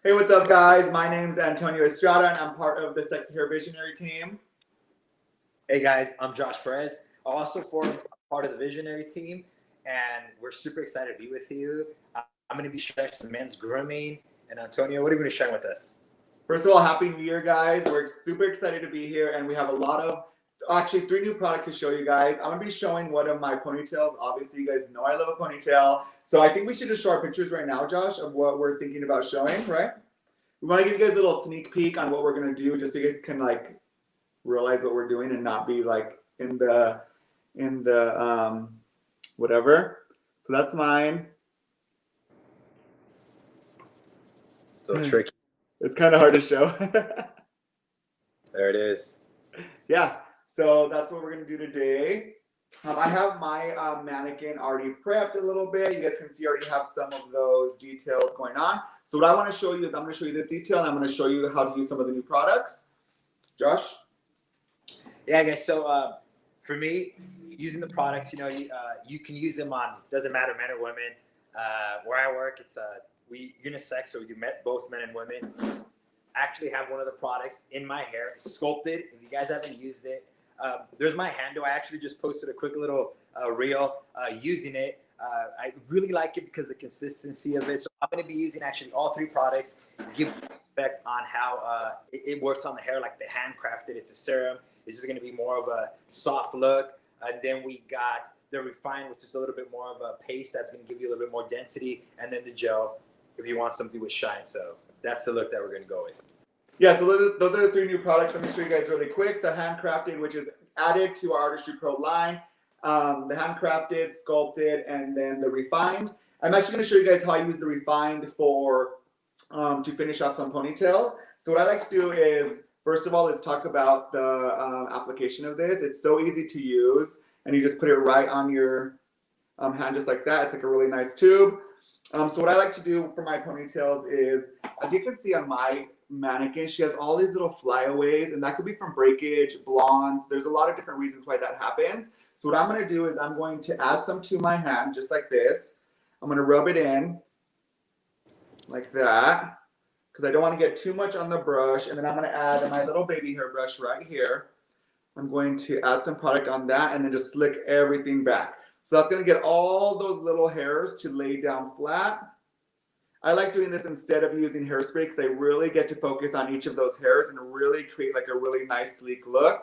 Hey, what's up, guys? My name's Antonio Estrada, and I'm part of the SexyHair Visionary team. Hey, guys, I'm Josh Perez, also part of the Visionary team, and we're super excited to be with you. I'm going to be sharing some men's grooming. And Antonio, what are you going to share with us? First of all, Happy New Year, guys. We're super excited to be here, and we have a lot of, actually 3 new products to show you guys. I'm going to be showing one of my ponytails. Obviously, you guys know I love a ponytail. So I think we should just show our pictures right now, Josh, of what we're thinking about showing, right? We want to give you guys a little sneak peek on what we're going to do, just so you guys can, like, realize what we're doing and not be, like, in the whatever. So that's mine. So tricky. It's kind of hard to show. There it is. Yeah, so that's what we're going to do today. I have my mannequin already prepped a little bit. You guys can see I already have some of those details going on. So what I want to show you is I'm going to show you this detail, and I'm going to show you how to use some of the new products. Josh? Yeah, guys, so for me, using the products, you can use them on, doesn't matter, men or women. Where I work, it's we unisex, so we do both men and women. I actually have one of the products in my hair. It's sculpted. If you guys haven't used it, there's my handle. I actually just posted a quick little reel using it. I really like it because of the consistency of it. So I'm going to be using actually all 3 products, give effect on how it works on the hair, like the handcrafted. It's a serum. It's just going to be more of a soft look. Then we got the refined, which is a little bit more of a paste that's going to give you a little bit more density. And then the gel, if you want something with shine. So that's the look that we're going to go with. Yeah, so those are the 3 new products. Let me show you guys really quick. The handcrafted, which is added to our artistrypro line. The handcrafted, sculpted, and then the refined. I'm actually going to show you guys how I use the refined for to finish off some ponytails. So what I like to do is, first of all, let's talk about the application of this. It's so easy to use, and you just put it right on your hand just like that. It's like a really nice tube. So what I like to do for my ponytails is, as you can see on my mannequin, she has all these little flyaways, and that could be from breakage, blondes. There's a lot of different reasons why that happens. So what I'm going to do is I'm going to add some to my hand just like this. I'm going to rub it in like that because I don't want to get too much on the brush. And then I'm going to add my little baby hair brush right here. I'm going to add some product on that and then just slick everything back. So that's going to get all those little hairs to lay down flat. I like doing this instead of using hairspray because I really get to focus on each of those hairs and really create like a really nice sleek look.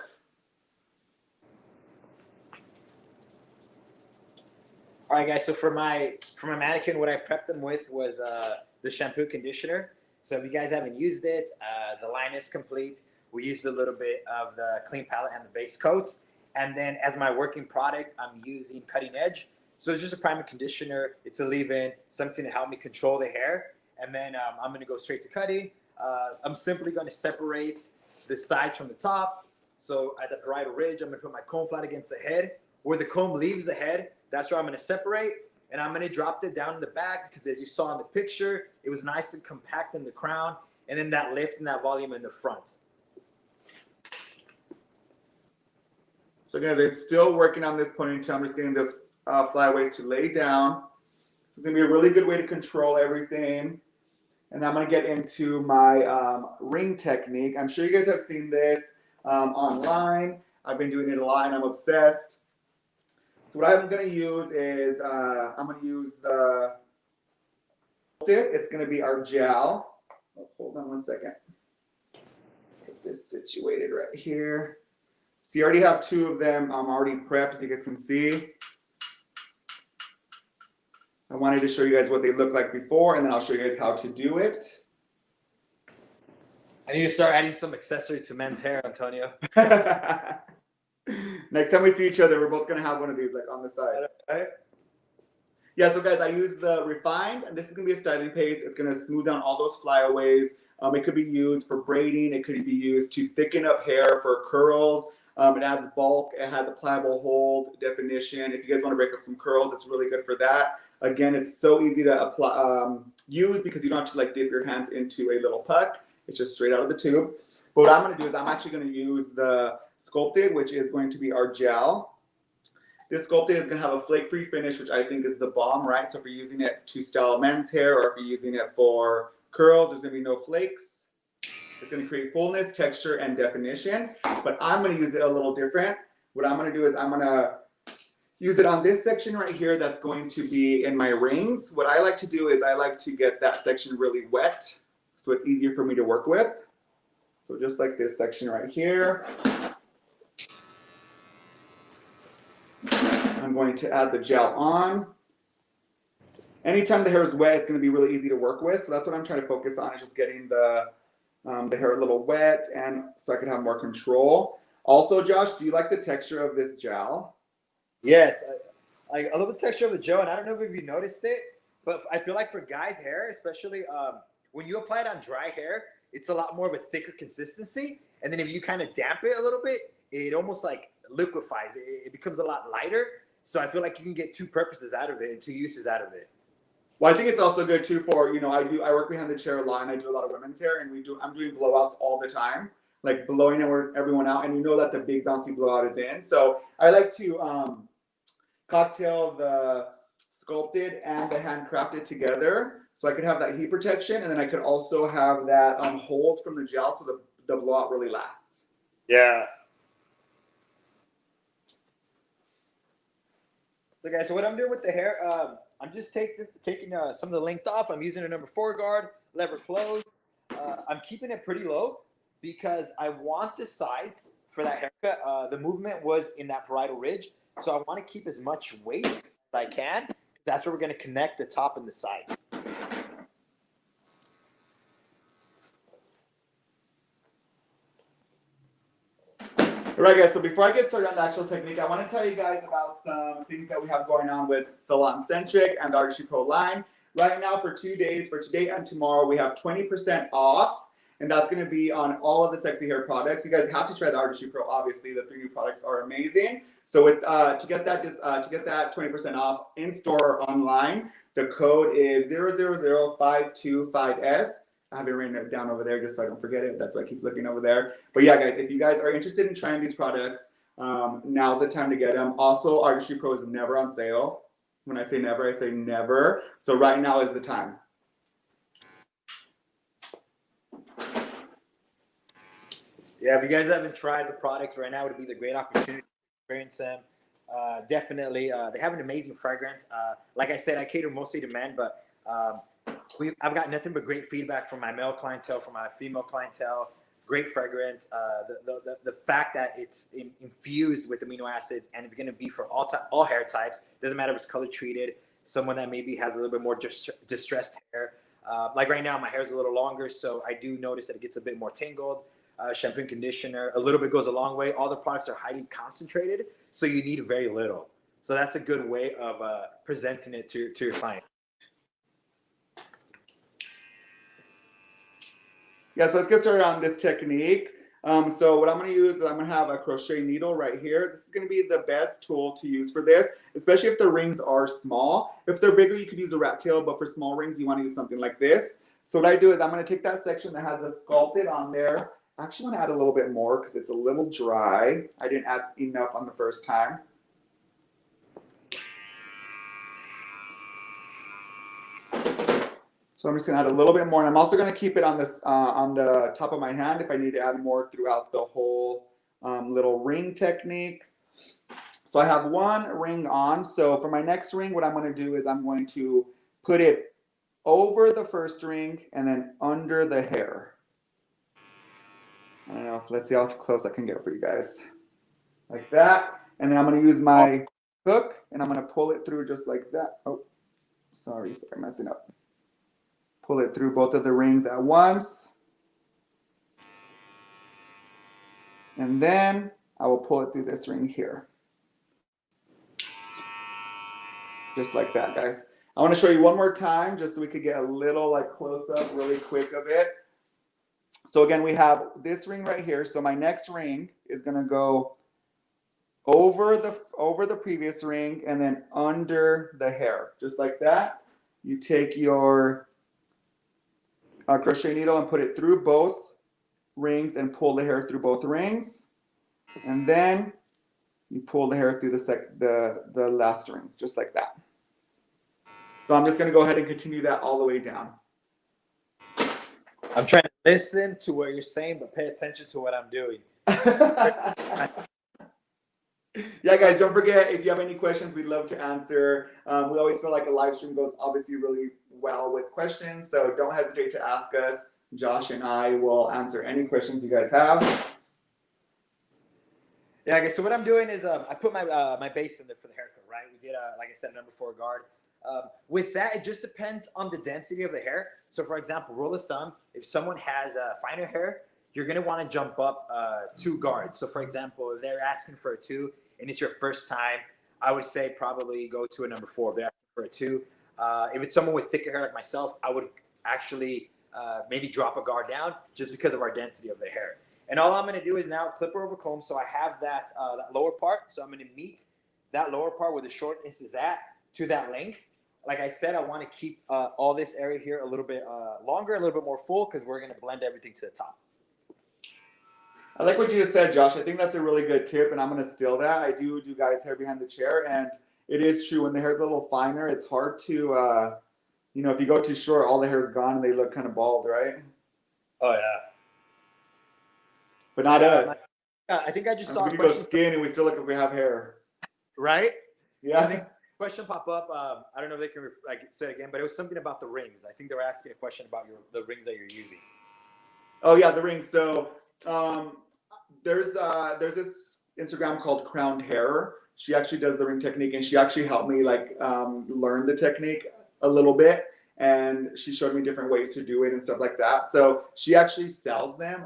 All right, guys, so for my mannequin, what I prepped them with was the shampoo conditioner. So if you guys haven't used it, the line is complete. We used a little bit of the clean palette and the base coats. And then as my working product, I'm using Cutting Edge. So it's just a primer conditioner. It's a leave-in, something to help me control the hair. And then I'm going to go straight to cutting. I'm simply going to separate the sides from the top. So at the parietal ridge, I'm going to put my comb flat against the head. Where the comb leaves the head, that's where I'm going to separate. And I'm going to drop it down in the back because as you saw in the picture, it was nice and compact in the crown. And then that lift and that volume in the front. So again, they're still working on this ponytail. I'm just getting this flyaways to lay down. This is going to be a really good way to control everything. And I'm going to get into my ring technique. I'm sure you guys have seen this online. I've been doing it a lot and I'm obsessed. So what I'm going to use is I'm going to use the it's going to be our gel. Oh, hold on one second. Get this situated right here. So you already have 2 of them already prepped, as you guys can see. I wanted to show you guys what they look like before, and then I'll show you guys how to do it. I need to start adding some accessory to men's hair, Antonio. Next time we see each other, we're both going to have one of these like on the side. Right? Yeah, so guys, I use the refined, and this is going to be a styling paste. It's going to smooth down all those flyaways. It could be used for braiding. It could be used to thicken up hair for curls. It adds bulk. It has a pliable hold definition. If you guys want to break up some curls, it's really good for that. Again, it's so easy to apply, use because you don't have to like dip your hands into a little puck. It's just straight out of the tube. But what I'm going to do is I'm actually going to use the sculpted, which is going to be our gel. This sculpted is going to have a flake-free finish, which I think is the bomb, right? So if you're using it to style men's hair or if you're using it for curls. There's gonna be no flakes. It's gonna create fullness, texture, and definition. But I'm gonna use it a little different. What I'm gonna do is I'm gonna use it on this section right here that's going to be in my rings. What I like to do is I like to get that section really wet so it's easier for me to work with. So just like this section right here. I'm going to add the gel on. Anytime the hair is wet, it's going to be really easy to work with. So that's what I'm trying to focus on, is just getting the hair a little wet, and so I can have more control. Also, Josh, do you like the texture of this gel? Yes, I love the texture of the gel, and I don't know if you noticed it, but I feel like for guys' hair, especially when you apply it on dry hair, it's a lot more of a thicker consistency. And then if you kind of damp it a little bit, it almost like liquefies. It becomes a lot lighter. So I feel like you can get two purposes out of it and two uses out of it. Well, I think it's also good too for, I work behind the chair a lot, and I do a lot of women's hair, and I'm doing blowouts all the time, like blowing everyone out, and you know that the big bouncy blowout is in. So I like to cocktail the sculpted and the handcrafted together, so I could have that heat protection, and then I could also have that hold from the gel, so the blowout really lasts. Yeah. So guys, so what I'm doing with the hair, I'm just taking some of the length off. I'm using a number 4 guard, lever closed. I'm keeping it pretty low because I want the sides for that haircut. The movement was in that parietal ridge, so I want to keep as much weight as I can. That's where we're going to connect the top and the sides. All right, guys, so before I get started on the actual technique, I want to tell you guys about some things that we have going on with Salon Centric and the artistrypro line. Right now, for 2 days, for today and tomorrow, we have 20% off, and that's going to be on all of the Sexy Hair products. You guys have to try the artistrypro. Obviously, the 3 new products are amazing. So with to get that 20% off in store or online, the code is 000525S. I have it written down over there just so I don't forget it. That's why I keep looking over there. But yeah, guys, if you guys are interested in trying these products, now's the time to get them. Also, artistrypro is never on sale. When I say never, I say never. So right now is the time. Yeah, if you guys haven't tried the products right now, it would be the great opportunity to experience them. Definitely, they have an amazing fragrance. Like I said, I cater mostly to men, but I've got nothing but great feedback from my male clientele, from my female clientele. Great fragrance. The fact that it's infused with amino acids, and it's going to be for all hair types. Doesn't matter if it's color treated. Someone that maybe has a little bit more distressed hair. Like right now, my hair is a little longer, so I do notice that it gets a bit more tangled. Shampoo and conditioner, a little bit goes a long way. All the products are highly concentrated, so you need very little. So that's a good way of presenting it to your client. Yeah, so let's get started on this technique. So what I'm going to use is I'm going to have a crochet needle right here. This is going to be the best tool to use for this, especially if the rings are small. If they're bigger, you could use a rat tail, but for small rings, you want to use something like this. So what I do is I'm going to take that section that has the sculpted on there. I actually want to add a little bit more because it's a little dry. I didn't add enough on the first time. So I'm just going to add a little bit more, and I'm also going to keep it on this on the top of my hand if I need to add more throughout the whole little ring technique. So I have one ring on. So for my next ring, what I'm going to do is I'm going to put it over the first ring and then under the hair. I don't know. Let's see how close I can get for you guys. Like that. And then I'm going to use my hook, and I'm going to pull it through just like that. Oh, sorry, I'm messing up. Pull it through both of the rings at once. And then I will pull it through this ring here. Just like that, guys. I want to show you one more time just so we could get a little like close up really quick of it. So again, we have this ring right here. So my next ring is going to go over the previous ring and then under the hair. Just like that. You take your crochet needle and put it through both rings and pull the hair through both rings, and then you pull the hair through the last ring, just like that. So I'm just going to go ahead and continue that all the way down. I'm trying to listen to what you're saying, but pay attention to what I'm doing. Yeah, guys, don't forget, if you have any questions, we'd love to answer. We always feel like a live stream goes obviously really well with questions, so don't hesitate to ask us. Josh and I will answer any questions you guys have. Yeah, okay, so what I'm doing is I put my my base in there for the haircut, right? We did, like I said, number 4 guard. With that, it just depends on the density of the hair. So, for example, rule of thumb, if someone has finer hair, you're going to want to jump up 2 guards. So, for example, if they're asking for a 2 and it's your first time, I would say probably go to a number 4 if they're asking for a 2. If it's someone with thicker hair like myself, I would actually maybe drop a guard down just because of our density of the hair. And all I'm going to do is now clipper over comb. So I have that, that lower part. So I'm going to meet that lower part where the shortness is at to that length. Like I said, I want to keep all this area here a little bit longer, a little bit more full, because we're going to blend everything to the top. I like what you just said, Josh. I think that's a really good tip, and I'm going to steal that. I do guys' hair behind the chair, and it is true. When the hair's a little finer, it's hard to, you know, if you go too short, all the hair's gone and they look kind of bald, right? Oh, yeah. But not us. I think I just saw we go skin and we still look like we have hair. Right? Yeah. I think question pop up. I don't know if they can say it again, but it was something about the rings. I think they were asking a question about the rings that you're using. Oh yeah, the rings. So there's this Instagram called Crowned Hair. She actually does the ring technique, and she actually helped me like learn the technique a little bit, and she showed me different ways to do it and stuff like that. So she actually sells them.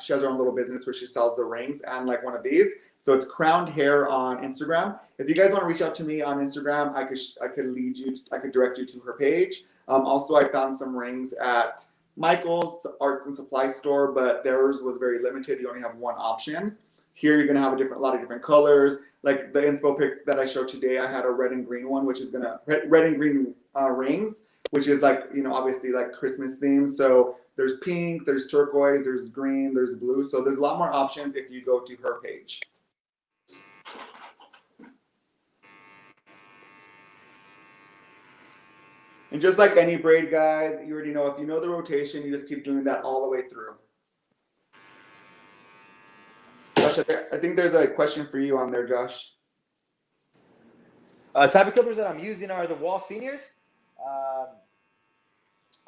She has her own little business where she sells the rings and like one of these. So it's Crowned Hair on Instagram. If you guys want to reach out to me on Instagram, I could lead you. I could direct you to her page. Also, I found some rings at Michael's Arts and Supply store, but theirs was very limited. You only have one option. Here you're gonna have a lot of different colors. Like the inspo pic that I showed today, I had a red and green one, which is red and green rings, which is like, you know, obviously like Christmas themed. So there's pink, there's turquoise, there's green, there's blue. So there's a lot more options if you go to her page. And just like any braid, guys, you already know, if you know the rotation, you just keep doing that all the way through. Josh, I think there's a question for you on there, Josh. Type of clippers that I'm using are the Wall Seniors.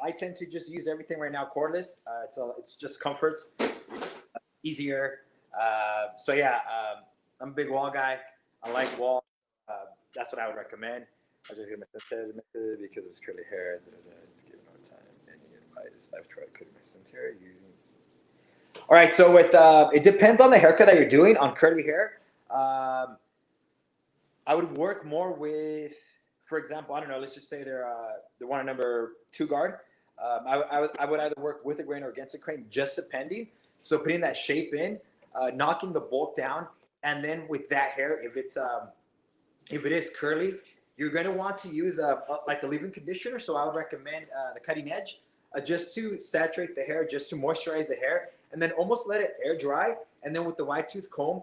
I tend to just use everything right now cordless. It's just comfort, easier. So yeah, I'm a big Wall guy. I like Wall. That's what I would recommend. I was just getting my sensitive method because it was curly hair. It's giving no time. And you get this. I've tried cutting my sensitive hair using. All right, so with it depends on the haircut that you're doing on curly hair. I would work more with, for example, I don't know. Let's just say they want a number 2 guard. I would either work with a grain or against a grain, just depending. So putting that shape in, knocking the bulk down, and then with that hair, if it is curly, you're going to want to use like a leave-in conditioner. So I would recommend the Cutting Edge, just to saturate the hair, just to moisturize the hair, and then almost let it air dry. And then with the wide tooth comb,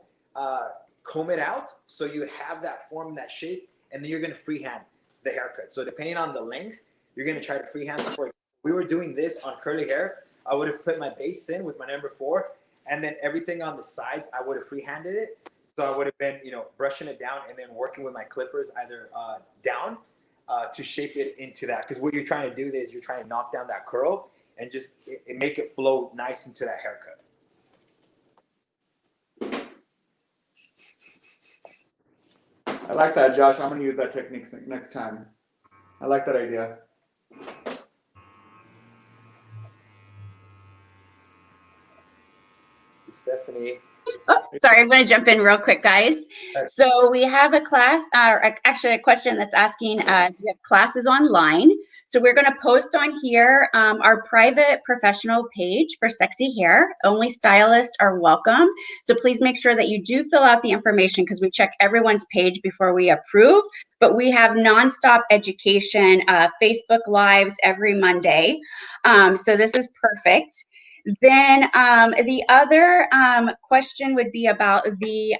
comb it out so you have that form and that shape, and then you're going to freehand the haircut. So depending on the length, you're going to try to freehand. So for example, we were doing this on curly hair, I would have put my base in with my number 4, and then everything on the sides, I would have freehanded it. So I would have been, you know, brushing it down and then working with my clippers either down to shape it into that. Because what you're trying to do is you're trying to knock down that curl and just make it flow nice into that haircut. I like that, Josh. I'm going to use that technique next time. I like that idea. So Stephanie. Oh, sorry, I'm going to jump in real quick, guys. So we have a class, actually a question that's asking, do you have classes online? So we're going to post on here our private professional page for Sexy Hair. Only stylists are welcome. So please make sure that you do fill out the information, because we check everyone's page before we approve. But we have nonstop education, Facebook Lives every Monday. So this is perfect. Then the other question would be about the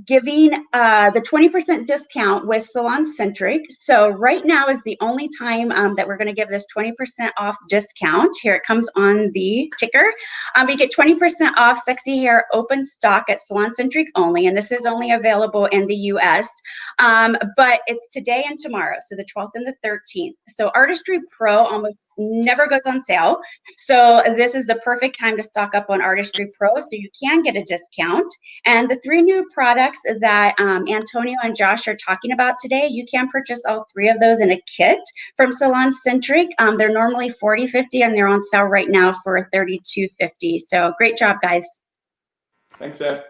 giving the 20% discount with Salon Centric. So right now is the only time that we're going to give this 20% off discount. Here it comes on the ticker. You get 20% off Sexy Hair open stock at Salon Centric only, and this is only available in the US. But it's today and tomorrow, so the 12th and the 13th. So Artistry Pro almost never goes on sale. So this is the perfect time to stock up on Artistry Pro so you can get a discount. And the 3 new products that Antonio and Josh are talking about today, you can purchase all 3 of those in a kit from Salon Centric. They're normally $40.50 and they're on sale right now for $32.50. So great job, guys. Thanks, Ed.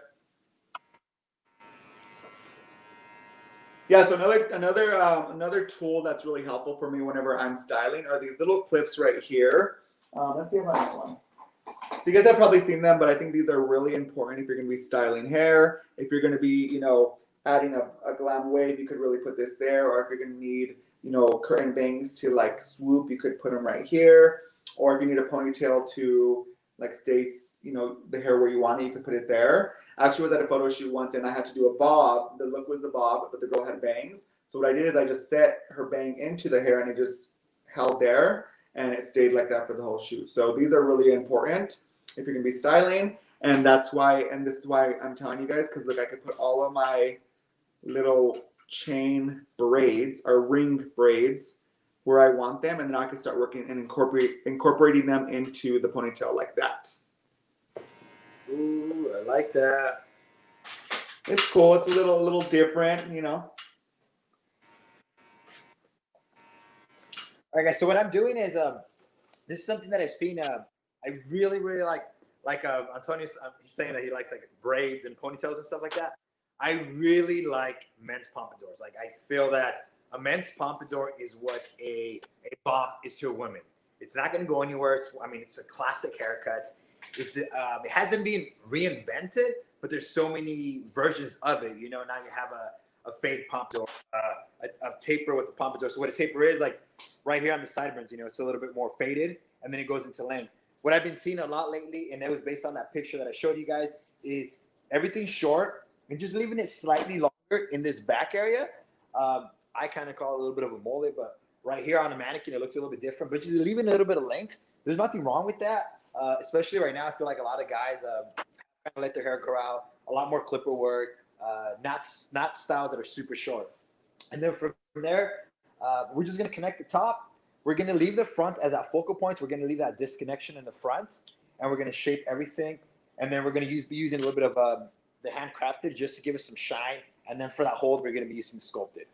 Yeah, so another tool that's really helpful for me whenever I'm styling are these little clips right here. Let's see if I have this one. So you guys have probably seen them, but I think these are really important if you're going to be styling hair. If you're going to be, adding a glam wave, you could really put this there. Or if you're going to need, curtain bangs to like swoop, you could put them right here. Or if you need a ponytail to like stay, the hair where you want it, you could put it there. I actually was at a photo shoot once and I had to do a bob. The look was the bob, but the girl had bangs. So what I did is I just set her bang into the hair and it just held there. And it stayed like that for the whole shoot. So these are really important if you're gonna be styling. And that's why, and this is why I'm telling you guys, because look, I could put all of my little chain braids or ring braids where I want them, and then I can start working and incorporating them into the ponytail like that. Ooh, I like that. It's cool. It's a little different, All right, guys. So what I'm doing is this is something that I've seen. I really like Antonio's. He's saying that he likes like braids and ponytails and stuff like that. I really like men's pompadours. Like I feel that a men's pompadour is what a bob is to a woman. It's not going to go anywhere. It's a classic haircut. It hasn't been reinvented, but there's so many versions of it. Now you have a fade pompadour, a taper with the pompadour. So what a taper is, like right here on the sideburns, it's a little bit more faded, and then it goes into length. What I've been seeing a lot lately, and it was based on that picture that I showed you guys, is everything short and just leaving it slightly longer in this back area. I kind of call it a little bit of a mole, but right here on a mannequin, it looks a little bit different, but just leaving a little bit of length. There's nothing wrong with that. Especially right now, I feel like a lot of guys kind of let their hair grow out, a lot more clipper work, not styles that are super short. And then from there, we're just going to connect the top. We're going to leave the front as our focal point. We're going to leave that disconnection in the front, and we're going to shape everything. And then we're going to be using a little bit of the handcrafted just to give us some shine. And then for that hold, we're going to be using sculpted.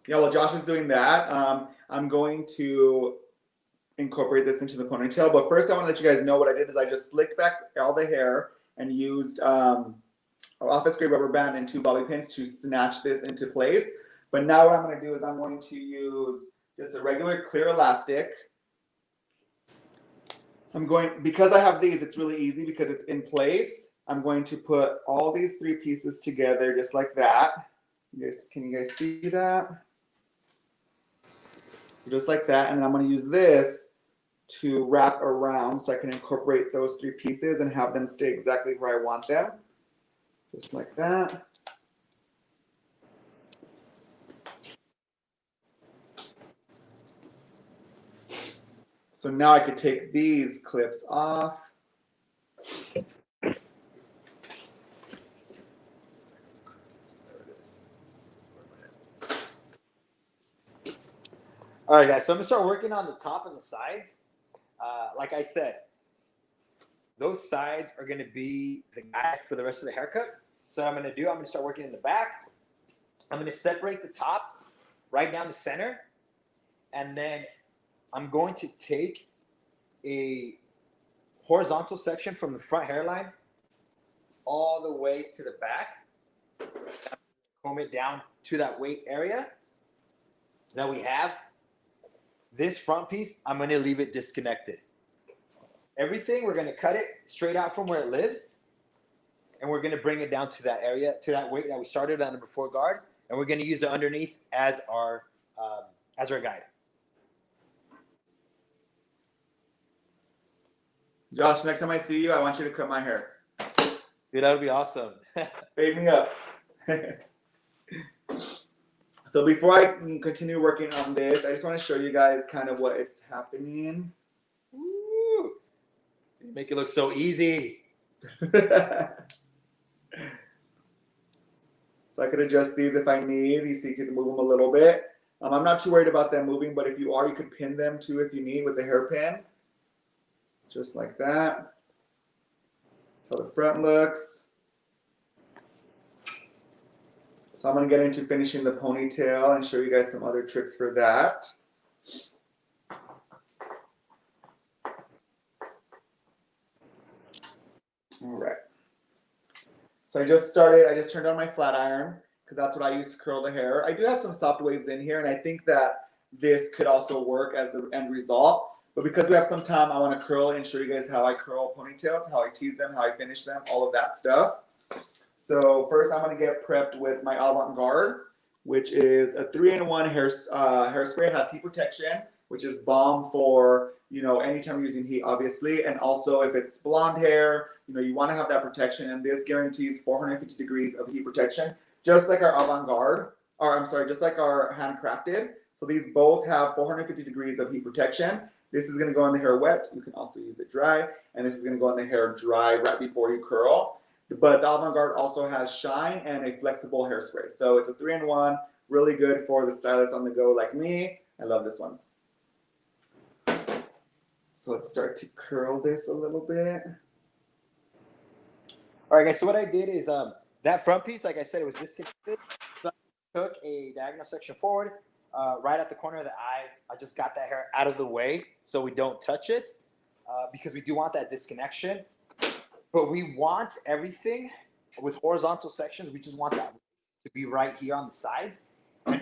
Yeah, while Josh is doing that, I'm going to incorporate this into the ponytail. But first, I want to let you guys know what I did is I just slicked back all the hair and used office grade rubber band and 2 bobby pins to snatch this into place. But now what I'm going to do is I'm going to use just a regular clear elastic. Because I have these, it's really easy because it's in place. I'm going to put all these 3 pieces together just like that. Can you guys see that? Just like that. And then I'm going to use this to wrap around so I can incorporate those 3 pieces and have them stay exactly where I want them. Just like that. So now I could take these clips off. All right, guys. So I'm going to start working on the top and the sides. Like I said, those sides are going to be the guide for the rest of the haircut. So what I'm going to start working in the back. I'm going to separate the top right down the center. And then I'm going to take a horizontal section from the front hairline all the way to the back. Comb it down to that weight area that we have. This front piece, I'm going to leave it disconnected. Everything, we're going to cut it straight out from where it lives. And we're going to bring it down to that area, to that weight that we started on the before guard. And we're going to use it underneath as our guide. Josh, next time I see you, I want you to cut my hair. Dude, that would be awesome. Fade me up. So before I continue working on this, I just want to show you guys kind of what it's happening. Woo. You make it look so easy. So I could adjust these if I need. You see, you can move them a little bit. I'm not too worried about them moving, but if you are, you could pin them too if you need with the hairpin. Just like that. How the front looks. So I'm going to get into finishing the ponytail and show you guys some other tricks for that. All right. So I just turned on my flat iron because that's what I use to curl the hair. I do have some soft waves in here, and I think that this could also work as the end result. But because we have some time, I want to curl and show you guys how I curl ponytails, how I tease them, how I finish them, all of that stuff. So first I'm going to get prepped with my Avant-Garde, which is a 3-in-1 hairspray. It has heat protection, which is bomb for, you know, anytime you're using heat, obviously. And also if it's blonde hair, you know, you want to have that protection. And this guarantees 450 degrees of heat protection, just like our Avant-Garde, or I'm sorry, just like our handcrafted. So these both have 450 degrees of heat protection. This is going to go in the hair wet. You can also use it dry. And this is going to go in the hair dry right before you curl. But the Avant-Garde also has shine and a flexible hairspray. So it's a 3-in-1, really good for the stylist on the go like me. I love this one. So let's start to curl this a little bit. All right, guys, so what I did is that front piece, like I said, it was disconnected. So I took a diagonal section forward, right at the corner of the eye. I just got that hair out of the way so we don't touch it because we do want that disconnection. But we want everything with horizontal sections. We just want that to be right here on the sides and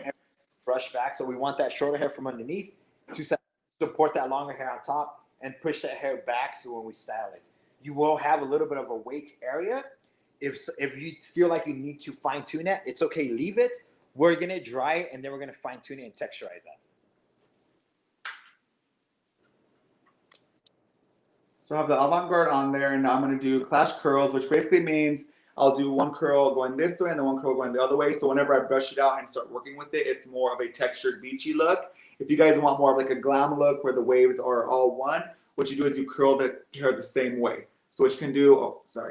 brush back. So we want that shorter hair from underneath to support that longer hair on top and push that hair back so when we style it. You will have a little bit of a weight area. If you feel like you need to fine tune it, it's okay, leave it. We're going to dry it and then we're going to fine tune it and texturize that. So I have the Avant-Garde on there, and now I'm going to do clash curls, which basically means I'll do one curl going this way and then one curl going the other way. So whenever I brush it out and start working with it, it's more of a textured, beachy look. If you guys want more of like a glam look where the waves are all one, what you do is you curl the hair the same way. So what you can do, so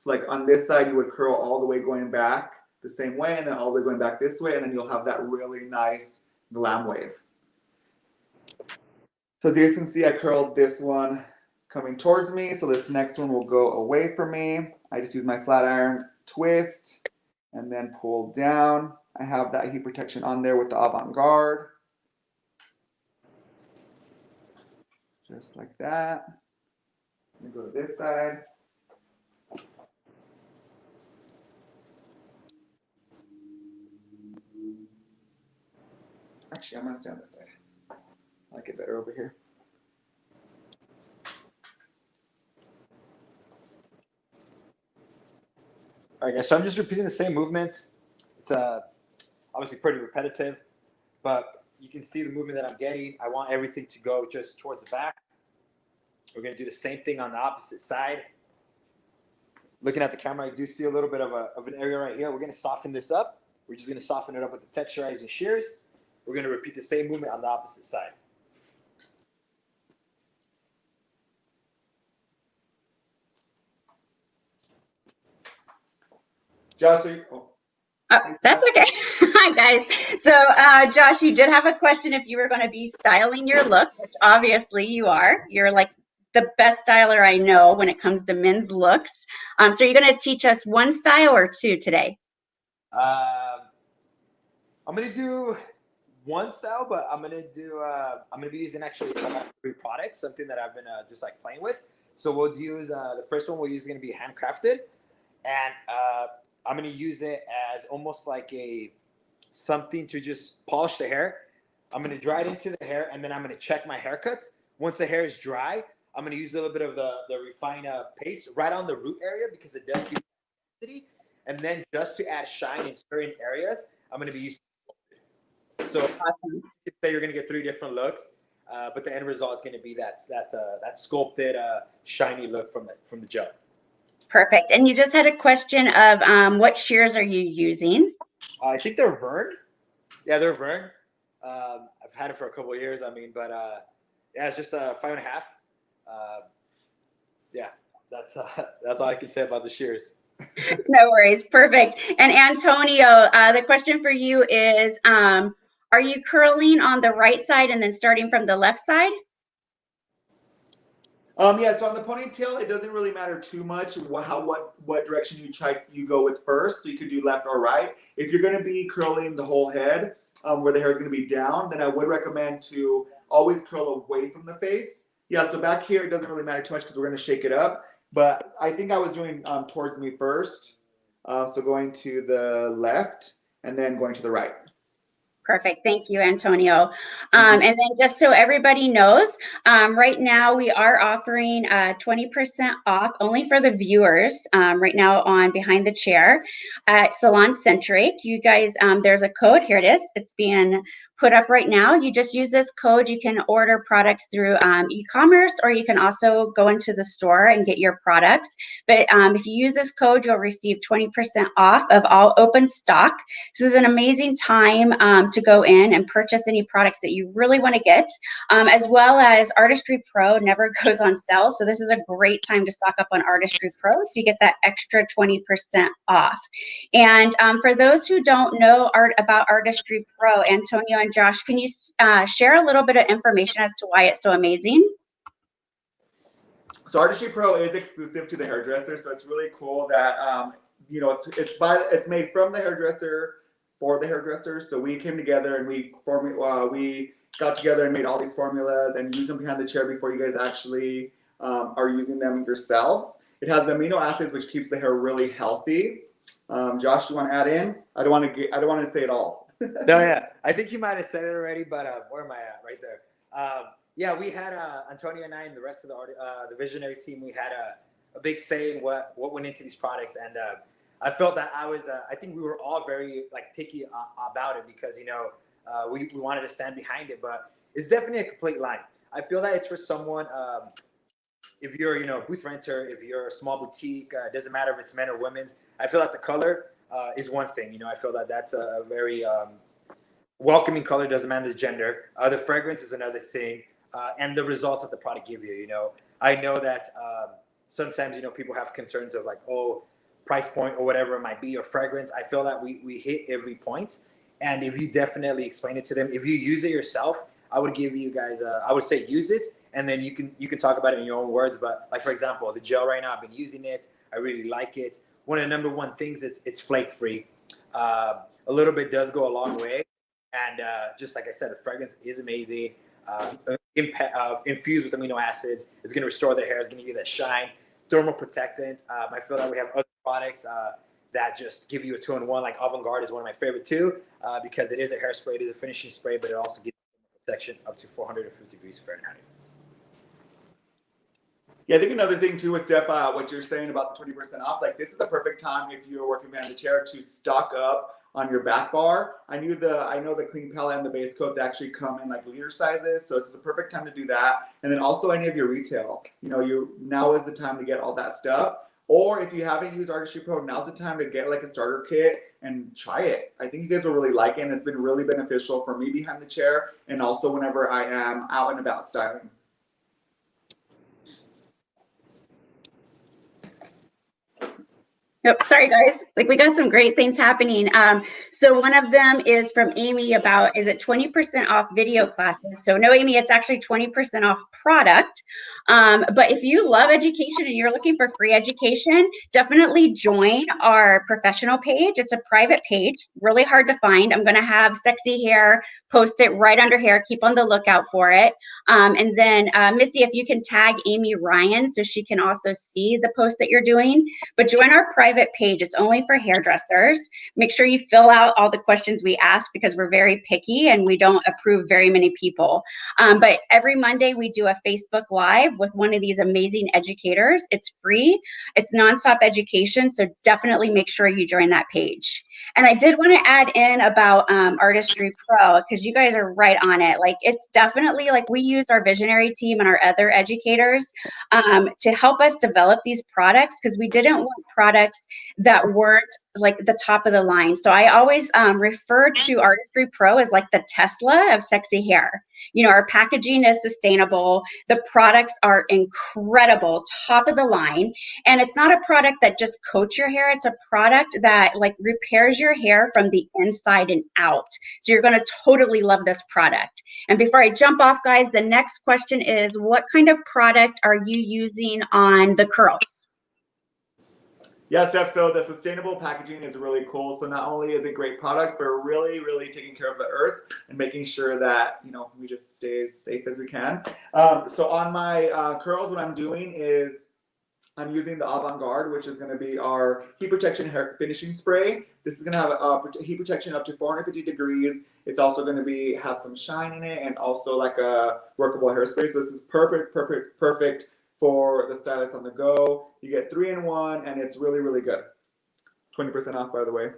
like on this side, you would curl all the way going back the same way, and then all the way going back this way, and then you'll have that really nice glam wave. So as you guys can see, I curled this one coming towards me, so this next one will go away from me. I just use my flat iron, twist, and then pull down. I have that heat protection on there with the Avant-Garde. Just like that. Let me go to this side. Actually, I'm gonna stay on this side. I like it better over here. All right, guys, so I'm just repeating the same movements. It's obviously pretty repetitive, but you can see the movement that I'm getting. I want everything to go just towards the back. We're going to do the same thing on the opposite side. Looking at the camera, I do see a little bit of an area right here. We're going to soften this up. We're just going to soften it up with the texturizing shears. We're going to repeat the same movement on the opposite side. Josh, That's okay. Hi, guys. So, Josh, you did have a question if you were going to be styling your look, which obviously you are. You're like the best styler I know when it comes to men's looks. So you're going to teach us one style or two today? I'm going to do one style, but I'm going to be using actually 3 products, something that I've been just like playing with. So we'll use, the first one we'll use is going to be handcrafted. And I'm going to use it as almost like something to just polish the hair. I'm going to dry it into the hair, and then I'm going to check my haircuts. Once the hair is dry, I'm going to use a little bit of the refined paste right on the root area because it does give intensity. And then just to add shine in certain areas, I'm going to be using sculpted. So awesome. You could say you're going to get 3 different looks, but the end result is going to be that sculpted, shiny look from the gel. Perfect. And you just had a question of what shears are you using? I think they're Vern. Yeah, they're Vern. I've had it for a couple of years. I mean, but yeah, it's just 5.5. Yeah, that's all I can say about the shears. No worries. Perfect. And Antonio, the question for you is, are you curling on the right side and then starting from the left side? Yeah, so on the ponytail, it doesn't really matter too much what direction you go with first. So you could do left or right. If you're going to be curling the whole head, where the hair is going to be down, then I would recommend to always curl away from the face. Yeah, so back here, it doesn't really matter too much because we're going to shake it up. But I think I was doing towards me first. So going to the left and then going to the right. Perfect. Thank you, Antonio. And then just so everybody knows, right now we are offering 20% off only for the viewers right now on Behind the Chair at Salon Centric. You guys, there's a code. Here it is. It's being put up right now. You just use this code. You can order products through e-commerce, or you can also go into the store and get your products. But if you use this code, you'll receive 20% off of all open stock. This is an amazing time to go in and purchase any products that you really want to get, as well as Artistry Pro never goes on sale. So this is a great time to stock up on Artistry Pro, so you get that extra 20% off. And for those who don't know about Artistry Pro, Antonio and Josh, can you share a little bit of information as to why it's so amazing? So Artistry Pro is exclusive to the hairdresser, so it's really cool that you know it's made from the hairdresser for the hairdresser. So we came together and we got together and made all these formulas and used them behind the chair before you guys actually are using them yourselves. It has the amino acids, which keeps the hair really healthy. Josh, you want to add in? I don't want to say it all. No, yeah, I think you might have said it already, but where am I at? Right there. Yeah, we had Antonio and I and the rest of the visionary team. We had a big say in what went into these products, and I felt that I think we were all very picky about it because we wanted to stand behind it, but it's definitely a complete line. I feel that it's for someone. If you're a booth renter, if you're a small boutique, it doesn't matter if it's men or women's. I feel like the color is one thing. I feel that that's a very welcoming color. Doesn't matter the gender. The fragrance is another thing, and the results that the product give you. I know that sometimes people have concerns of price point or whatever it might be, or fragrance. I feel that we hit every point, and if you definitely explain it to them, if you use it yourself, I would give you guys I would say use it, and then you can talk about it in your own words. But for example, the gel right now, I've been using it. I really like it. One of the number one things is it's flake free. A little bit does go a long way, and just like I said, the fragrance is amazing. Infused with amino acids, it's going to restore the hair. It's going to give you that shine. Thermal protectant. I feel that we have other products that just give you a 2-in-1. Like Avant-Garde is one of my favorite too, because it is a hairspray, it is a finishing spray, but it also gives you protection up to 450 degrees Fahrenheit. Yeah, I think another thing too is Steph, what you're saying about the 20% off. This is a perfect time if you're working behind the chair to stock up on your back bar. I know the clean palette and the base coat that actually come in liter sizes, so this is a perfect time to do that. And then also any of your retail. Now is the time to get all that stuff. Or if you haven't used Artistry Pro, now's the time to get a starter kit and try it. I think you guys will really like it, and it's been really beneficial for me behind the chair and also whenever I am out and about styling. Yep. Sorry, guys. We got some great things happening. So one of them is from Amy about, is it 20% off video classes? So no, Amy, it's actually 20% off product. But if you love education and you're looking for free education, definitely join our professional page. It's a private page, really hard to find. I'm going to have SexyHair post it right under here. Keep on the lookout for it. And then Missy, if you can tag Amy Ryan so she can also see the post that you're doing. But join our private page. It's only for hairdressers. Make sure you fill out all the questions we ask because we're very picky and we don't approve very many people. But every Monday we do a Facebook Live with one of these amazing educators. It's free. It's nonstop education. So definitely make sure you join that page. And I did want to add in about Artistry Pro, because you guys are right on it. Like, it's definitely like we used our visionary team and our other educators to help us develop these products, because we didn't want products that weren't like the top of the line. So I always refer to Artistry Pro as like the Tesla of sexy hair. You know, our packaging is sustainable. The products are incredible, top of the line. And it's not a product that just coats your hair. It's a product that like repairs your hair from the inside and out. So you're going to totally love this product. And before I jump off, guys, the next question is, what kind of product are you using on the curls? Yeah, Steph, so the sustainable packaging is really cool. So not only is it great products, but really, really taking care of the earth and making sure that, you know, we just stay as safe as we can. So on my curls, what I'm doing is I'm using the Avant-Garde, which is going to be our heat protection hair finishing spray. This is going to have heat protection up to 450 degrees. It's also going to have some shine in it and also like a workable hairspray. So this is perfect for the stylist on the go. You get 3-in-1 and it's really, really good. 20% off, by the way.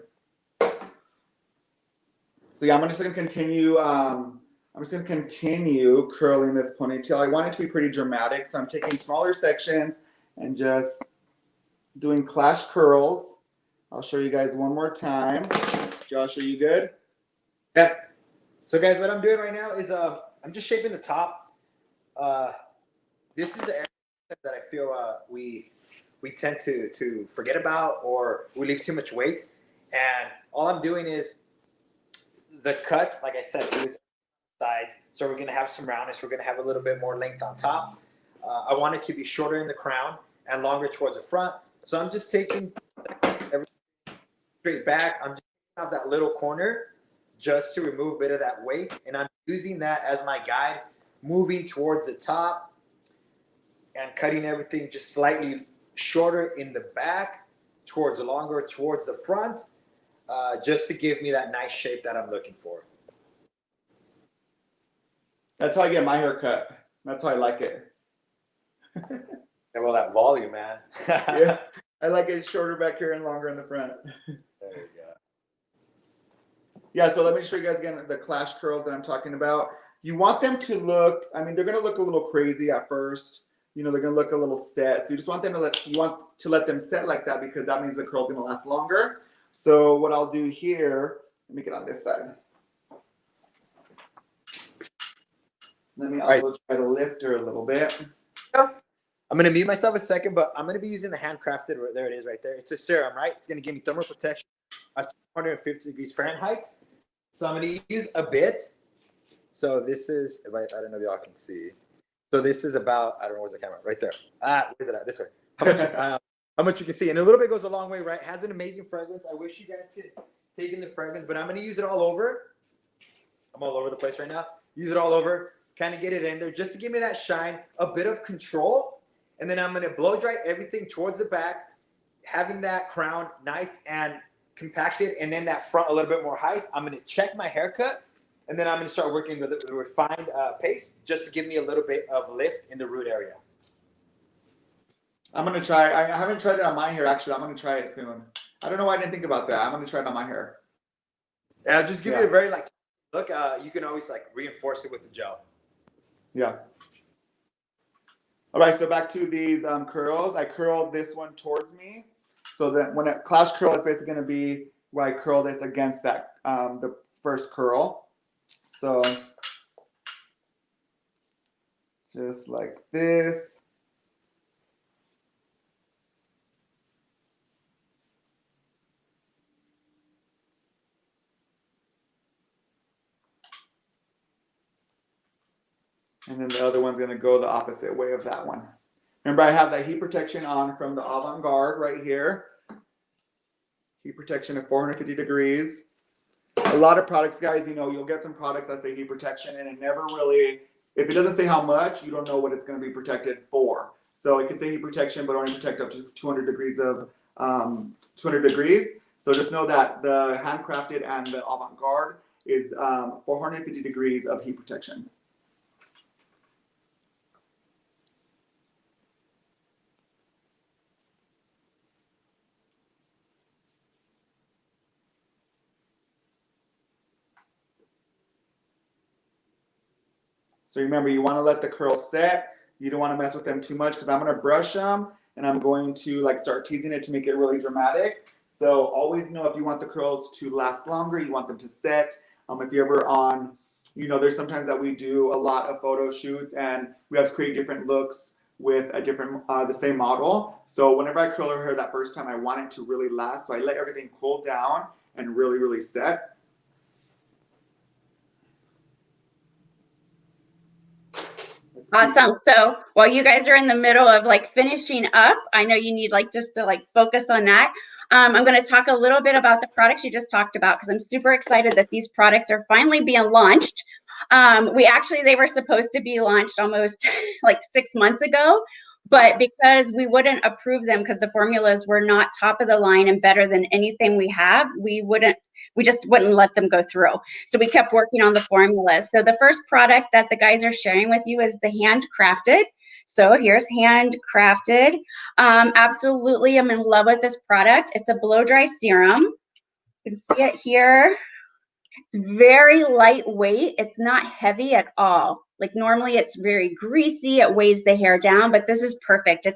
So yeah, I'm just going to continue. I'm just going to continue curling this ponytail. I want it to be pretty dramatic, so I'm taking smaller sections and just doing clash curls. I'll show you guys one more time. Josh, are you good? Yep. So guys, what I'm doing right now is I'm just shaping the top. This is the area that I feel we tend to forget about, or we leave too much weight. And all I'm doing is the cut, like I said, it was sides. So we're gonna have some roundness. We're gonna have a little bit more length on top. I want it to be shorter in the crown and longer towards the front. So I'm just taking everything straight back. I'm just taking out that little corner just to remove a bit of that weight. And I'm using that as my guide, moving towards the top and cutting everything just slightly shorter in the back, towards longer towards the front, just to give me that nice shape that I'm looking for. That's how I get my hair cut. That's how I like it. And well, that volume, man. Yeah, I like it shorter back here and longer in the front. There you go. Yeah, so let me show you guys again the clash curls that I'm talking about. You want them to look, I mean, they're going to look a little crazy at first. You know, they're going to look a little set. So you just want them to let them set like that, because that means the curl's going to last longer. So what I'll do here, let me get on this side. Let me also try to lift her a little bit. I'm going to mute myself a second, but I'm going to be using the handcrafted. There it is right there. It's a serum, right? It's going to give me thermal protection at 250 degrees Fahrenheit. So I'm going to use a bit. So this is, I don't know if y'all can see. So this is about, I don't know, where's the camera? Right there. Where's it at? This way. How much you can see. And a little bit goes a long way, right? It has an amazing fragrance. I wish you guys could take in the fragrance, but I'm going to use it all over. I'm all over the place right now. Use it all over. Kind of get it in there just to give me that shine, a bit of control. And then I'm going to blow dry everything towards the back, having that crown nice and compacted, and then that front a little bit more height. I'm going to check my haircut, and then I'm going to start working the refined paste just to give me a little bit of lift in the root area. I'm going to try. I haven't tried it on my hair, actually. I'm going to try it soon. I don't know why I didn't think about that. I'm going to try it on my hair. And I'll just give you a very look. You can always reinforce it with the gel. Yeah. All right, so back to these curls. I curled this one towards me. So that when a clash curl is basically going to be where I curl this against that, the first curl. So just like this. And then the other one's going to go the opposite way of that one. Remember, I have that heat protection on from the Avant-Garde right here. Heat protection at 450 degrees. A lot of products, guys, you know, you'll get some products that say heat protection, and it never really, if it doesn't say how much, you don't know what it's going to be protected for. So it can say heat protection, but only protect up to 200 degrees of 200 degrees. So just know that the handcrafted and the Avant-Garde is 450 degrees of heat protection. So remember, you want to let the curls set. You don't want to mess with them too much because I'm going to brush them and I'm going to like start teasing it to make it really dramatic. So always know if you want the curls to last longer, you want them to set. If you're ever on, you know, there's sometimes that we do a lot of photo shoots and we have to create different looks with a different, the same model. So whenever I curl her hair that first time, I want it to really last. So I let everything cool down and really, really set. Awesome. So while you guys are in the middle of like finishing up, I know you need like just to like focus on that. I'm going to talk a little bit about the products you just talked about because I'm super excited that these products are finally being launched. They were supposed to be launched almost like 6 months ago, but because we wouldn't approve them because the formulas were not top of the line and better than anything we have, we just wouldn't let them go through. So we kept working on the formulas. So the first product that the guys are sharing with you is the handcrafted. So here's handcrafted. Absolutely, I'm in love with this product. It's a blow dry serum. You can see it here. It's very lightweight. It's not heavy at all. Like normally it's very greasy, it weighs the hair down, but this is perfect. It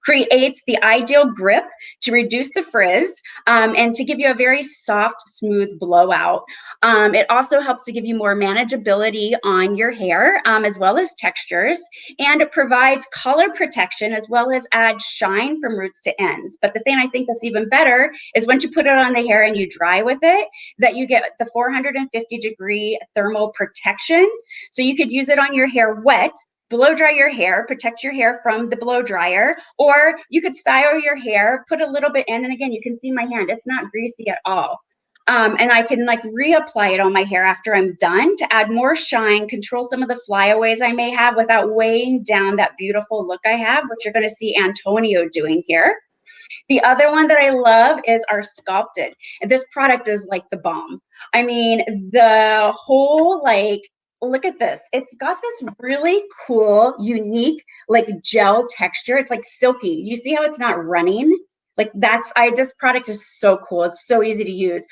creates the ideal grip to reduce the frizz and to give you a very soft, smooth blowout. It also helps to give you more manageability on your hair as well as textures, and it provides color protection as well as add shine from roots to ends. But the thing I think that's even better is once you put it on the hair and you dry with it, that you get the 450-degree thermal protection. So you could use it on your hair wet, blow dry your hair, protect your hair from the blow dryer, or you could style your hair, put a little bit in, and again, you can see my hand, it's not greasy at all. And I can like reapply it on my hair after I'm done to add more shine, control some of the flyaways I may have without weighing down that beautiful look I have, which you're gonna see Antonio doing here. The other one that I love is our Sculpted. And this product is like the bomb. I mean, the whole like, look at this. It's got this really cool, unique, like gel texture. It's like silky. You see how it's not running? Like this product is so cool. It's so easy to use.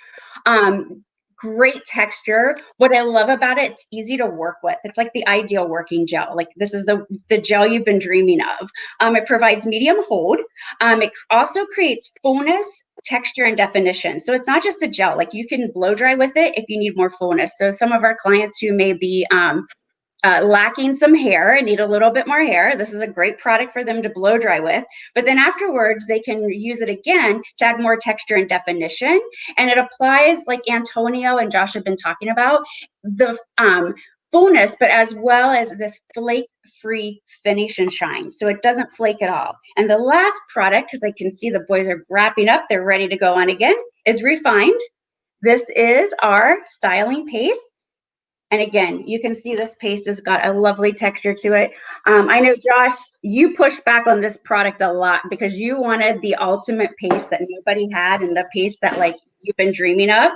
Great texture. What I love about it, it's easy to work with. It's like the ideal working gel. Like this is the gel you've been dreaming of. It provides medium hold. It also creates fullness, texture, and definition. So it's not just a gel. Like you can blow dry with it if you need more fullness. So some of our clients who may be lacking some hair and need a little bit more hair, this is a great product for them to blow dry with. But then afterwards, they can use it again to add more texture and definition. And it applies, like Antonio and Josh have been talking about, the fullness, but as well as this flake-free finish and shine. So it doesn't flake at all. And the last product, because I can see the boys are wrapping up, they're ready to go on again, is Refined. This is our styling paste. And again, you can see this paste has got a lovely texture to it. I know, Josh, you pushed back on this product a lot because you wanted the ultimate paste that nobody had and the paste that like you've been dreaming of.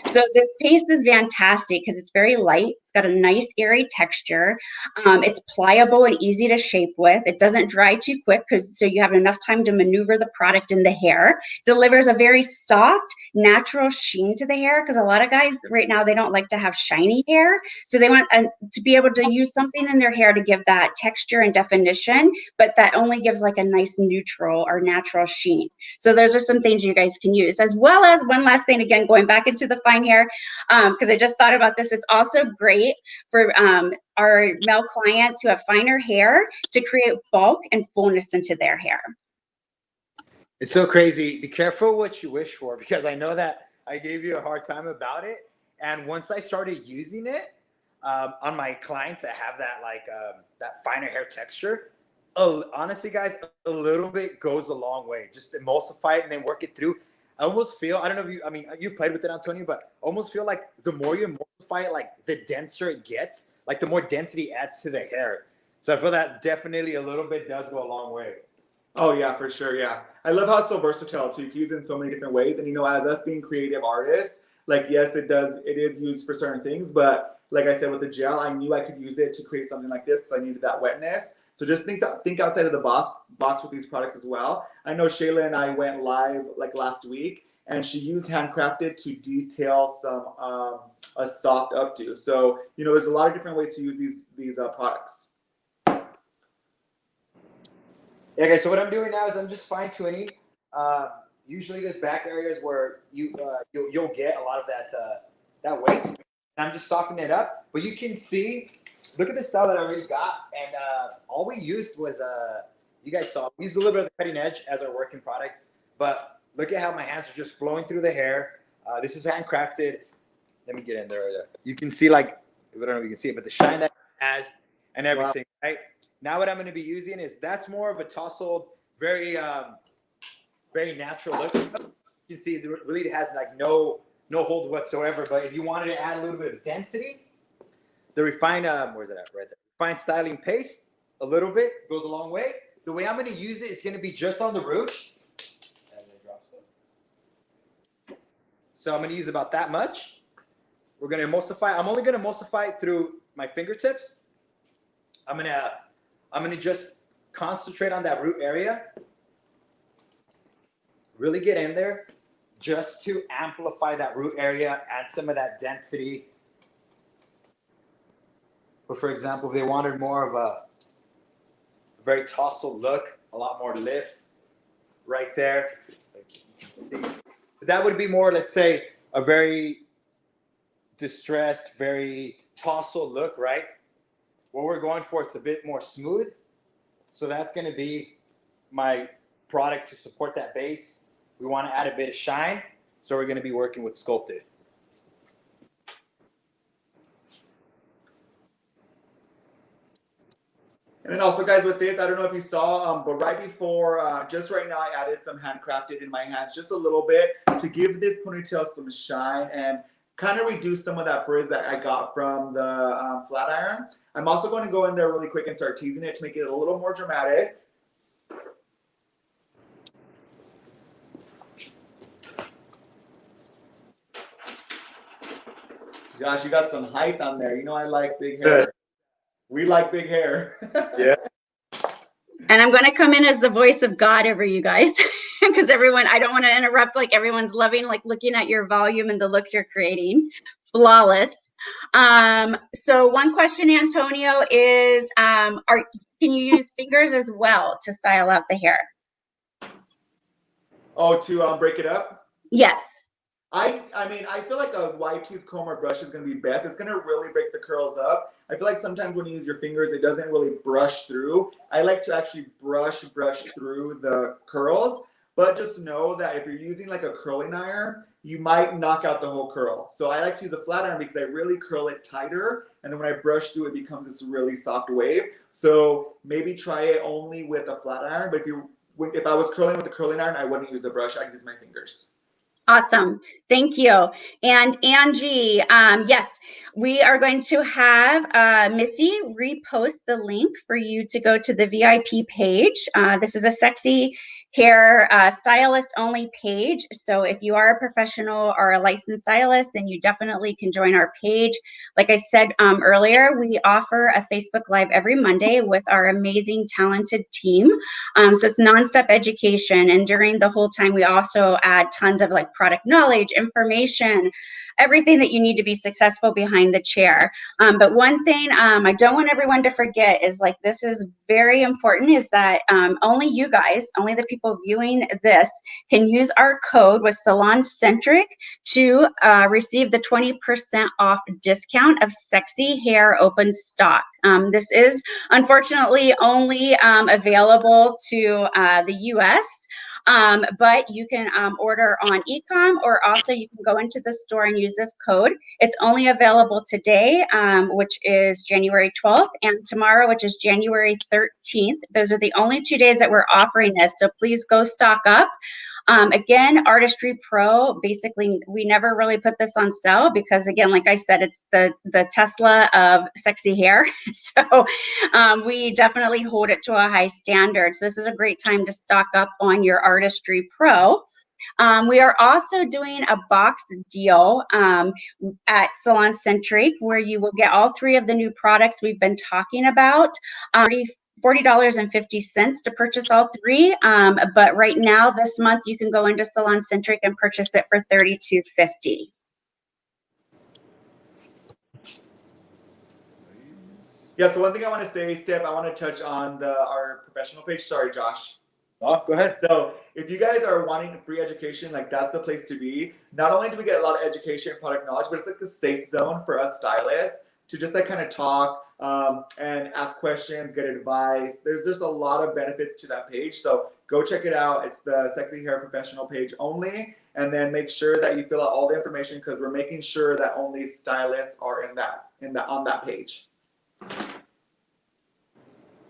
So this paste is fantastic because it's very light, got a nice airy texture. It's pliable and easy to shape with. It doesn't dry too quick so you have enough time to maneuver the product in the hair. Delivers a very soft, natural sheen to the hair because a lot of guys right now, they don't like to have shiny hair. So they want to be able to use something in their hair to give that texture and definition, but that only gives like a nice neutral or natural sheen. So those are some things you guys can use, as well as one last thing, again, going back into the fine hair, because I just thought about this. It's also great for our male clients who have finer hair to create bulk and fullness into their hair. It's so crazy. Be careful what you wish for, because I know that I gave you a hard time about it. And once I started using it on my clients that have that like that finer hair texture, honestly, guys, a little bit goes a long way. Just emulsify it and then work it through. I almost feel, I don't know if you, I mean, you've played with it, Antonio, but almost feel like the more you emulsify it, like the denser it gets, like the more density adds to the hair. So I feel that definitely a little bit does go a long way. Oh yeah, for sure, yeah. I love how it's so versatile too. You can use it in so many different ways. And you know, as us being creative artists, like yes, it is used for certain things, but like I said with the gel, I knew I could use it to create something like this because I needed that wetness. So just think outside of the box with these products as well. I know Shayla and I went live like last week, and she used Handcrafted to detail some a soft updo. So, you know, there's a lot of different ways to use these products. Yeah, guys. So what I'm doing now is I'm just fine tuning. Usually, there's back areas where you'll get a lot of that weight, and I'm just softening it up. But you can see, look at the style that I already got, and all we used was you guys saw, we used a little bit of the cutting edge as our working product. But look at how my hands are just flowing through the hair. This is handcrafted. Let me get in there. You can see, like, I don't know if you can see it, but the shine that it has and everything, wow. Right? Now what I'm going to be using is, that's more of a tousled, very very natural look. You can see it really has like no hold whatsoever. But if you wanted to add a little bit of density, the refined where's it at? Right there. Refined styling paste, a little bit goes a long way. The way I'm going to use it is going to be just on the root. And then drop some. So I'm going to use about that much. We're going to emulsify. I'm only going to emulsify it through my fingertips. I'm gonna just concentrate on that root area. Really get in there just to amplify that root area, add some of that density. But for example, if they wanted more of a very tousled look, a lot more lift right there, like you can see. That would be more, let's say, a very distressed, very tousled look, right? What we're going for, it's a bit more smooth. So that's going to be my product to support that base. We want to add a bit of shine, so we're going to be working with Sculpted. And then also, guys, with this, I don't know if you saw, but right before, just right now, I added some handcrafted in my hands, just a little bit, to give this ponytail some shine and kind of reduce some of that frizz that I got from the flat iron. I'm also going to go in there really quick and start teasing it to make it a little more dramatic. Josh, you got some height on there. You know I like big hair. We like big hair. Yeah. And I'm going to come in as the voice of God over you guys, because everyone, I don't want to interrupt, like everyone's loving, like looking at your volume and the look you're creating. Flawless. So one question, Antonio, is, can you use fingers as well to style out the hair? Oh, to break it up? Yes. I mean, I feel like a wide tooth comb or brush is going to be best. It's going to really break the curls up. I feel like sometimes when you use your fingers, it doesn't really brush through. I like to actually brush through the curls. But just know that if you're using like a curling iron, you might knock out the whole curl. So I like to use a flat iron because I really curl it tighter. And then when I brush through, it becomes this really soft wave. So maybe try it only with a flat iron. But if I was curling with a curling iron, I wouldn't use a brush. I'd use my fingers. Awesome. Thank you. And Angie, yes, we are going to have Missy repost the link for you to go to the VIP page. This is a SexyHair stylist only page. So if you are a professional or a licensed stylist, then you definitely can join our page. Like I said earlier, we offer a Facebook Live every Monday with our amazing, talented team. So it's nonstop education. And during the whole time, we also add tons of like product knowledge, information, everything that you need to be successful behind the chair. But one thing I don't want everyone to forget is, like, this is very important, is that only you guys, only the people viewing this can use our code with Salon Centric to receive the 20% off discount of SexyHair open stock. This is unfortunately only available to the US. But you can order on e-com, or also you can go into the store and use this code. It's only available today, which is January 12th, and tomorrow, which is January 13th. Those are the only 2 days that we're offering this, so please go stock up. Again, artistrypro, basically, we never really put this on sale because, again, like I said, it's the Tesla of sexy hair. So we definitely hold it to a high standard. So this is a great time to stock up on your artistrypro. We are also doing a box deal at Salon Centric, where you will get all 3 of the new products we've been talking about. $40.50 to purchase all 3, but right now this month you can go into Salon Centric and purchase it for $32.50. Yeah, so one thing I want to say, Steph, I want to touch on our professional page. Sorry, Josh. Oh, go ahead. So if you guys are wanting free education, like that's the place to be. Not only do we get a lot of education and product knowledge, but it's like a safe zone for us stylists to just like kind of talk and ask questions, get advice. There's just a lot of benefits to that page. So go check it out. It's the Sexy Hair Professional page only. And then make sure that you fill out all the information because we're making sure that only stylists are on that page.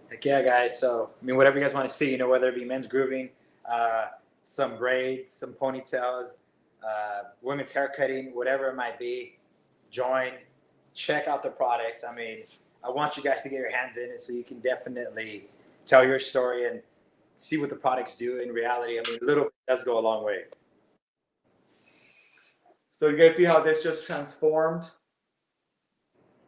Heck yeah, guys. So, I mean, whatever you guys want to see, you know, whether it be men's grooming, some braids, some ponytails, women's hair cutting, whatever it might be, join, check out the products. I mean, I want you guys to get your hands in it so you can definitely tell your story and see what the products do in reality. I mean, a little bit does go a long way. So you guys see how this just transformed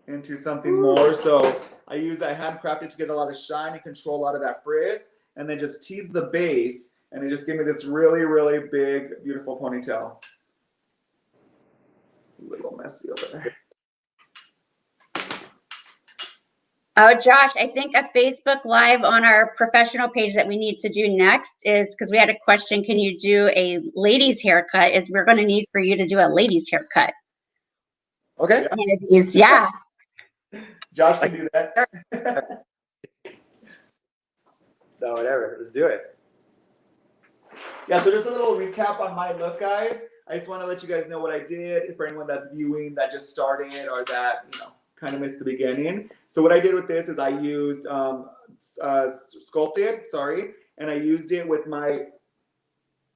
into something more. So I use that handcrafted to get a lot of shine and control a lot of that frizz, and then just tease the base, and it just gave me this really, really big, beautiful ponytail. A little messy over there. Oh, Josh, I think a Facebook Live on our professional page that we need to do next is because we had a question, can you do a ladies haircut? Is we're going to need for you to do a ladies haircut. Okay. One of these, yeah. Josh can do that. No, whatever. Let's do it. Yeah, so just a little recap on my look, guys. I just want to let you guys know what I did for anyone that's viewing that just started or that, you know, kind of missed the beginning. So what I did with this is I used sculpted, and I used it with my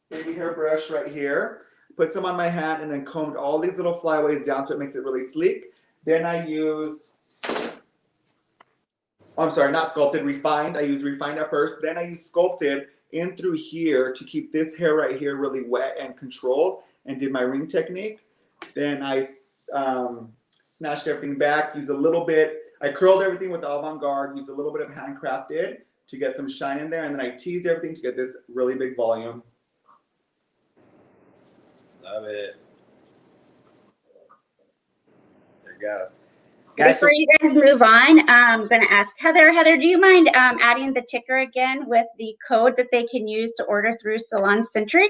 baby hair brush right here. Put some on my hand and then combed all these little flyaways down so it makes it really sleek. Then I used, I'm sorry, not sculpted, refined. I used refined at first. Then I used sculpted in through here to keep this hair right here really wet and controlled, and did my ring technique. Then I snatched everything back, used a little bit, I curled everything with the avant-garde, used a little bit of handcrafted to get some shine in there, and then I teased everything to get this really big volume. Love it. There you go. Guys, Before you guys move on, I'm going to ask Heather. Heather, do you mind adding the ticker again with the code that they can use to order through Salon Centric?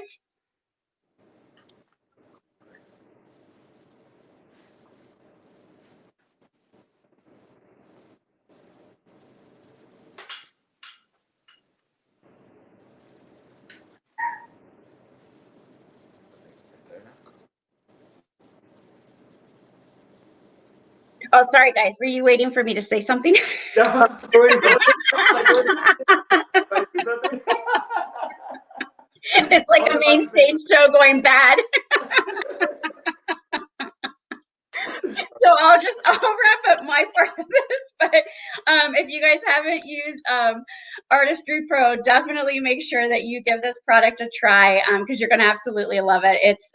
Oh, sorry, guys. Were you waiting for me to say something? It's like a main stage show going bad. So I'll wrap up my part of this, but if you guys haven't used Artistrypro, definitely make sure that you give this product a try because you're going to absolutely love it. It's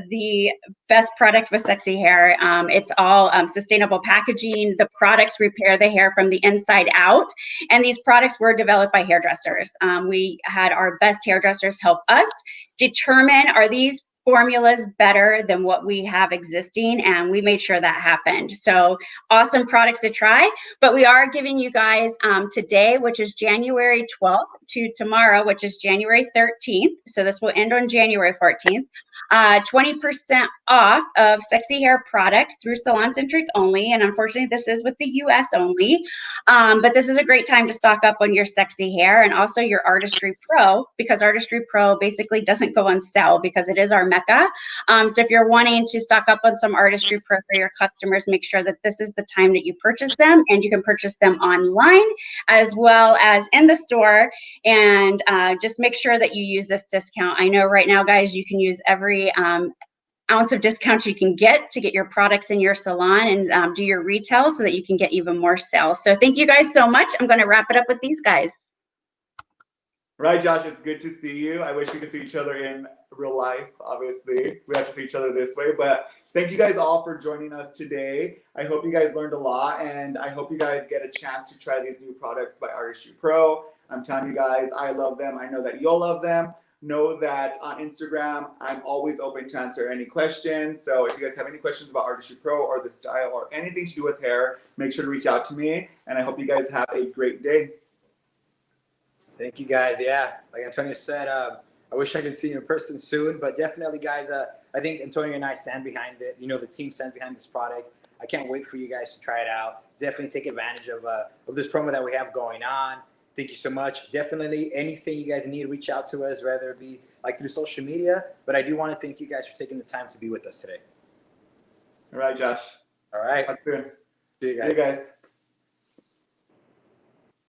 the best product with sexy hair. It's all sustainable packaging. The products repair the hair from the inside out, and these products were developed by hairdressers. We had our best hairdressers help us determine, are these formulas better than what we have existing, and we made sure that happened. So awesome products to try, but we are giving you guys today, which is January 12th, to tomorrow, which is January 13th. So this will end on January 14th. 20% off of sexy hair products through Salon Centric only, and unfortunately this is with the US only, but this is a great time to stock up on your sexy hair and also your Artistry Pro, because Artistry Pro basically doesn't go on sale because it is our mecca. So if you're wanting to stock up on some Artistry Pro for your customers, make sure that this is the time that you purchase them, and you can purchase them online as well as in the store, and just make sure that you use this discount. I know right now, guys, you can use every ounce of discount you can get to get your products in your salon and do your retail so that you can get even more sales. So thank you guys so much. I'm going to wrap it up with these guys. Right, Josh, it's good to see you. I wish we could see each other in real life. Obviously, we have to see each other this way, but thank you guys all for joining us today. I hope you guys learned a lot, and I hope you guys get a chance to try these new products by Artistry Pro. I'm telling you guys, I love them. I know that you'll love them. know that on Instagram, I'm always open to answer any questions. So if you guys have any questions about Artistry Pro or the style or anything to do with hair, make sure to reach out to me. And I hope you guys have a great day. Thank you guys. Yeah, like Antonio said, I wish I could see you in person soon, but definitely, guys, I think Antonio and I stand behind it. You know, the team stands behind this product. I can't wait for you guys to try it out. Definitely take advantage of this promo that we have going on. Thank you so much. Definitely anything you guys need, reach out to us, whether it be like through social media. But I do want to thank you guys for taking the time to be with us today. All right, Josh. All right. Talk soon. See you guys. See you guys.